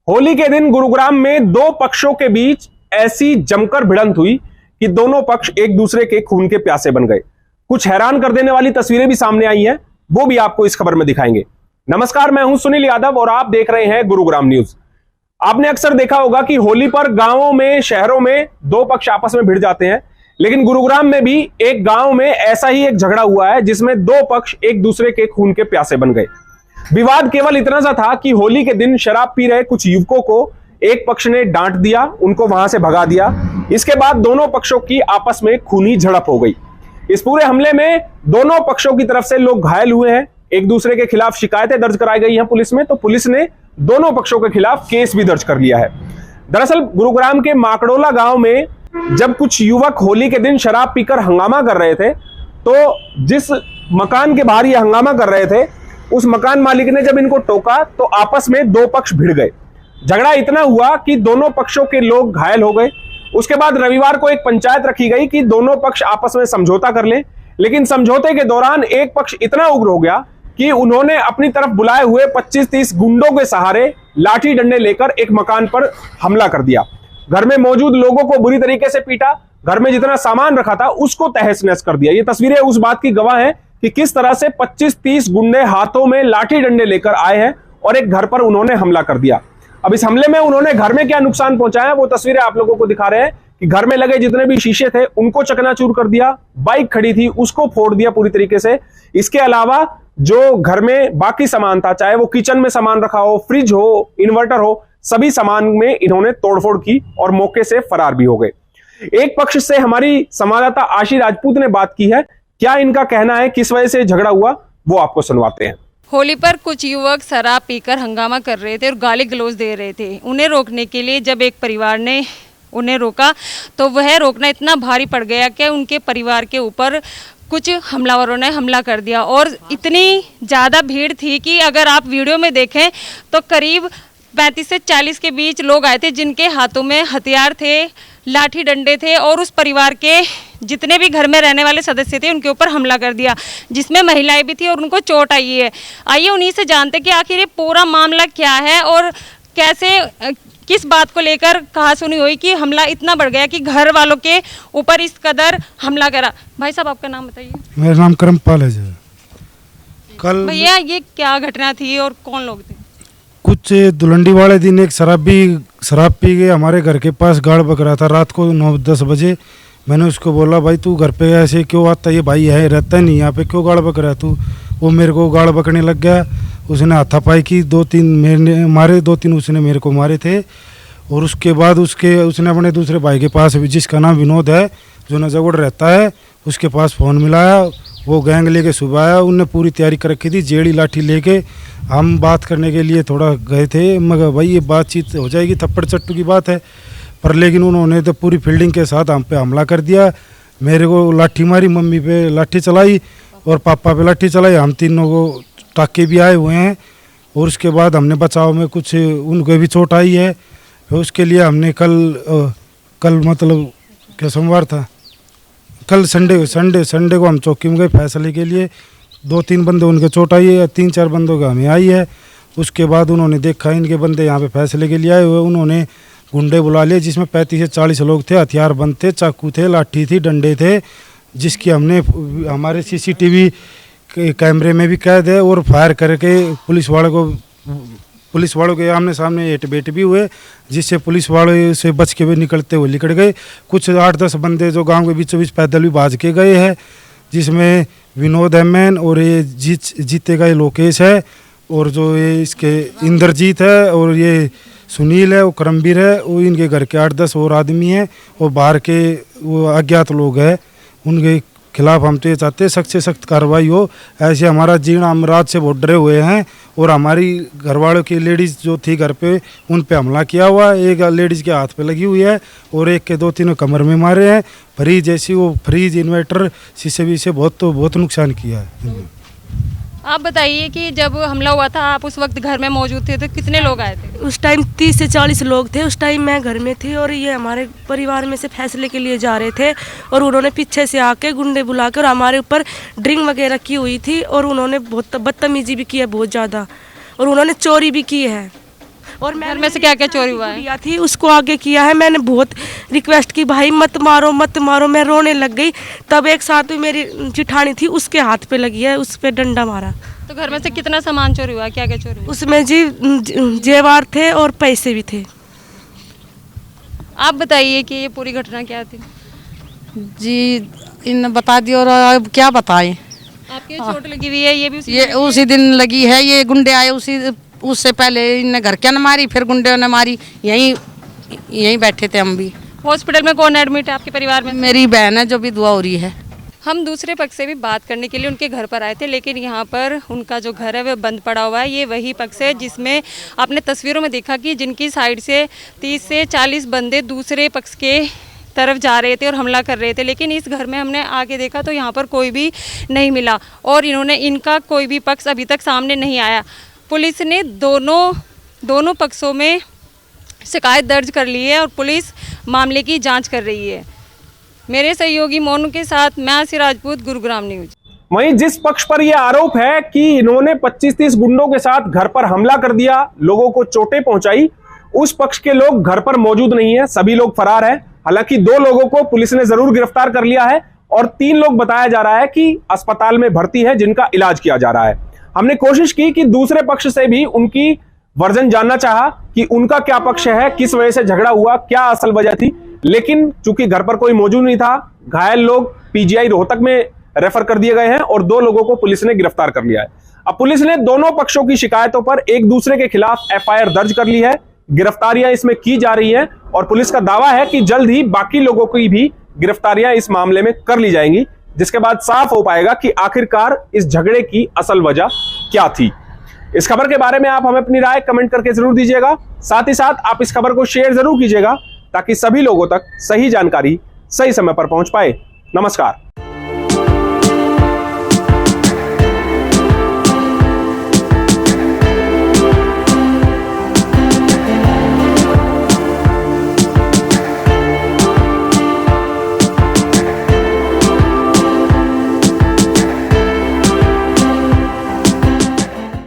होली के दिन गुरुग्राम में दो पक्षों के बीच ऐसी जमकर भिड़ंत हुई कि दोनों पक्ष एक दूसरे के खून के प्यासे बन गए। कुछ हैरान कर देने वाली तस्वीरें भी सामने आई हैं, वो भी आपको इस खबर में दिखाएंगे। नमस्कार, मैं हूं सुनील यादव और आप देख रहे हैं गुरुग्राम न्यूज। आपने अक्सर देखा होगा कि होली पर गांवों में, शहरों में दो पक्ष आपस में भिड़ जाते हैं, लेकिन गुरुग्राम में भी एक गांव में ऐसा ही एक झगड़ा हुआ है जिसमें दो पक्ष एक दूसरे के खून के प्यासे बन गए। विवाद केवल इतना सा था कि होली के दिन शराब पी रहे कुछ युवकों को एक पक्ष ने डांट दिया, उनको वहां से भगा दिया। इसके बाद दोनों पक्षों की आपस में खूनी झड़प हो गई। इस पूरे हमले में दोनों पक्षों की तरफ से लोग घायल हुए हैं। एक दूसरे के खिलाफ शिकायतें दर्ज कराई गई हैं पुलिस में, तो पुलिस ने दोनों पक्षों के खिलाफ केस भी दर्ज कर लिया है। दरअसल गुरुग्राम के माकड़ोला गांव में जब कुछ युवक होली के दिन शराब पीकर हंगामा कर रहे थे, तो जिस मकान के बाहर ये हंगामा कर रहे थे, उस मकान मालिक ने जब इनको टोका तो आपस में दो पक्ष भिड़ गए। झगड़ा इतना हुआ कि दोनों पक्षों के लोग घायल हो गए। उसके बाद रविवार को एक पंचायत रखी गई कि दोनों पक्ष आपस में समझौता कर लें, लेकिन समझौते के दौरान एक पक्ष इतना उग्र हो गया कि उन्होंने अपनी तरफ बुलाए हुए 25-30 गुंडों के सहारे लाठी डंडे लेकर एक मकान पर हमला कर दिया। घर में मौजूद लोगों को बुरी तरीके से पीटा, घर में जितना सामान रखा था उसको तहस नहस कर दिया। ये तस्वीरें उस बात की गवाह हैं कि किस तरह से 25-30 गुंडे हाथों में लाठी डंडे लेकर आए हैं और एक घर पर उन्होंने हमला कर दिया। अब इस हमले में उन्होंने घर में क्या नुकसान पहुंचाया वो तस्वीरें आप लोगों को दिखा रहे हैं कि घर में लगे जितने भी शीशे थे उनको चकनाचूर कर दिया, बाइक खड़ी थी उसको फोड़ दिया पूरी तरीके से। इसके अलावा जो घर में बाकी सामान था, चाहे वो किचन में सामान रखा हो, फ्रिज हो, इन्वर्टर हो, सभी सामान में इन्होंने तोड़फोड़ की और मौके से फरार भी हो गए। एक पक्ष से हमारी संवाददाता आशी राजपूत ने बात की है। क्या इनका कहना है, किस वजह से झगड़ा हुआ, वो आपको सुनवाते हैं। होली पर कुछ युवक शराब पीकर हंगामा कर रहे थे और गाली गलौज दे रहे थे। उन्हें रोकने के लिए जब एक परिवार ने उन्हें रोका तो वह रोकना इतना भारी पड़ गया कि उनके परिवार के ऊपर कुछ हमलावरों ने हमला कर दिया। और इतनी ज़्यादा भीड़ थी कि अगर आप वीडियो में देखें तो करीब 35 से 40 के बीच लोग आए थे, जिनके हाथों में हथियार थे, लाठी डंडे थे, और उस परिवार के जितने भी घर में रहने वाले सदस्य थे उनके ऊपर हमला कर दिया, जिसमें महिलाएं भी थी और उनको चोट आई है। आइए उन्हीं से जानते कि आखिर ये पूरा मामला क्या है और कैसे, किस बात को लेकर कहा सुनी हुई कि हमला इतना बढ़ गया कि घर वालों के ऊपर इस कदर हमला करा। भाई साहब, आपका नाम बताइए। मेरा नाम करमपाल है जी। कल भैया ये क्या घटना थी और कौन लोग थे? कुछ धुलंडी वाले दिन एक शराब पी के हमारे घर के पास गाड़ बक रहा था रात को 9-10 बजे। मैंने उसको बोला, भाई तू घर पे ऐसे क्यों आता, ये भाई है रहता नहीं यहाँ पे, क्यों गाड़ बक रहा तू? वो मेरे को गाड़ बकने लग गया। उसने हाथापाई की, 2-3 मैंने मारे, 2-3 उसने मेरे को मारे थे। और उसके बाद उसने अपने दूसरे भाई के पास, जिसका नाम विनोद है, जो नजगुड़ रहता है, उसके पास फ़ोन मिलाया। वो गैंग लेके सुबह आया। उनने पूरी तैयारी कर रखी थी, जेड़ी लाठी लेके। हम बात करने के लिए थोड़ा गए थे, मगर भाई ये बातचीत हो जाएगी, थप्पड़ चट्टू की बात है, पर लेकिन उन्होंने तो पूरी फील्डिंग के साथ हम पे हमला कर दिया। मेरे को लाठी मारी, मम्मी पे लाठी चलाई और पापा पे लाठी चलाई। हम तीनों को टाके भी आए हुए हैं। और उसके बाद हमने बचाव में कुछ उनको भी चोट आई है। उसके लिए हमने कल मतलब क्या सोमवार था, कल संडे को हम चौकी में गए फैसले के लिए। 2-3 बंदे उनके चोट आई है, 3-4 बंदों का हमें आई है। उसके बाद उन्होंने देखा इनके बंदे यहाँ पे फैसले के लिए आए हुए, उन्होंने गुंडे बुला लिए, जिसमें 35 से 40 लोग थे, हथियार बंद थे, चाकू थे, लाठी थी, डंडे थे, जिसकी हमने हमारे CCTV कैमरे में भी कैद है। और फायर करके पुलिस वालों के आमने सामने एट बेट भी हुए, जिससे पुलिस वाले से बच के भी निकलते हुए निकल गए। कुछ 8-10 बंदे जो गांव के बीचों बीच पैदल भी भाज के गए हैं, जिसमें विनोद MN और ये जीते का ये लोकेश है, और जो ये इसके इंद्रजीत है, और ये सुनील है, वो करमवीर है। वो इनके घर के 8-10 और आदमी हैं, और बाहर के वो अज्ञात लोग हैं। उनके खिलाफ हम तो ये चाहते हैं सख्त से सख्त कार्रवाई हो। ऐसे हमारा जीर्ण हम रात से बहुत डरे हुए हैं, और हमारी घरवालों की लेडीज़ जो थी घर पे, उन पे हमला किया हुआ है। एक लेडीज़ के हाथ पे लगी हुई है और एक के 2-3 कमर में मारे हैं। फ्रीज ऐसी, वो फ्रीज, इन्वर्टर, शीशे भी से बहुत नुकसान किया है। आप बताइए कि जब हमला हुआ था आप उस वक्त घर में मौजूद थे, तो कितने लोग आए थे? उस टाइम 30 से 40 लोग थे। उस टाइम मैं घर में थी और ये हमारे परिवार में से फैसले के लिए जा रहे थे, और उन्होंने पीछे से आके गुंडे बुलाकर हमारे ऊपर ड्रिंक वगैरह की हुई थी, और उन्होंने बहुत बदतमीजी भी की है, बहुत ज़्यादा, और उन्होंने चोरी भी की है। और घर में से क्या क्या चोरी हुआ है? गुड़िया थी उसको आगे किया है। मैंने बहुत रिक्वेस्ट की, भाई मत मारो मत मारो, मैं रोने लग गई। तब एक साथ में मेरी जिठानी थी, उसके हाथ पे लगी है, उस पे डंडा मारा। तो घर में से कितना सामान चोरी हुआ, क्या क्या चोरी हुआ? उसमें जी जेवर थे और पैसे भी थे। आप बताइए कि ये पूरी घटना क्या थी? जी इन बता दियो, और अब क्या बताएं। आपके चोट लगी हुई है, ये भी ये उसी दिन लगी है, ये गुंडे आए उससे पहले इनने घर क्या न मारी, फिर गुंडे ने मारी। यहीं बैठे थे हम भी। हॉस्पिटल में कौन एडमिट है आपके परिवार में? मेरी बहन है जो भी दुआ हो रही है। हम दूसरे पक्ष से भी बात करने के लिए उनके घर पर आए थे, लेकिन यहाँ पर उनका जो घर है वह बंद पड़ा हुआ है। ये वही पक्ष है जिसमें आपने तस्वीरों में देखा कि जिनकी साइड से 30 से 40 बंदे दूसरे पक्ष के तरफ जा रहे थे और हमला कर रहे थे। लेकिन इस घर में हमने आके देखा तो यहाँ पर कोई भी नहीं मिला और इनका कोई भी पक्ष अभी तक सामने नहीं आया। पुलिस ने दोनों पक्षों में शिकायत दर्ज कर ली है और पुलिस मामले की जांच कर रही है। मेरे सहयोगी मोनू के साथ मैं आसी राजपूत, गुरुग्राम न्यूज। वहीं जिस पक्ष पर यह आरोप है कि इन्होंने 25-30 गुंडों के साथ घर पर हमला कर दिया, लोगों को चोटें पहुंचाई, उस पक्ष के लोग घर पर मौजूद नहीं है, सभी लोग फरार हैं। हालांकि 2 लोगों को पुलिस ने जरूर गिरफ्तार कर लिया है और 3 लोग बताया जा रहा है कि अस्पताल में भर्ती है, जिनका इलाज किया जा रहा है। हमने कोशिश की कि दूसरे पक्ष से भी उनकी वर्जन जानना चाहा कि उनका क्या पक्ष है, किस वजह से झगड़ा हुआ, क्या असल वजह थी, लेकिन चूंकि घर पर कोई मौजूद नहीं था, घायल लोग पीजीआई रोहतक में रेफर कर दिए गए हैं और 2 लोगों को पुलिस ने गिरफ्तार कर लिया है। अब पुलिस ने दोनों पक्षों की शिकायतों पर एक दूसरे के खिलाफ एफआईआर दर्ज कर ली है, गिरफ्तारियां इसमें की जा रही हैं और पुलिस का दावा है कि जल्द ही बाकी लोगों की भी गिरफ्तारियां इस मामले में कर ली जाएंगी, जिसके बाद साफ हो पाएगा कि आखिरकार इस झगड़े की असल वजह क्या थी। इस खबर के बारे में आप हमें अपनी राय कमेंट करके जरूर दीजिएगा। साथ ही साथ आप इस खबर को शेयर जरूर कीजिएगा ताकि सभी लोगों तक सही जानकारी सही समय पर पहुंच पाए। नमस्कार।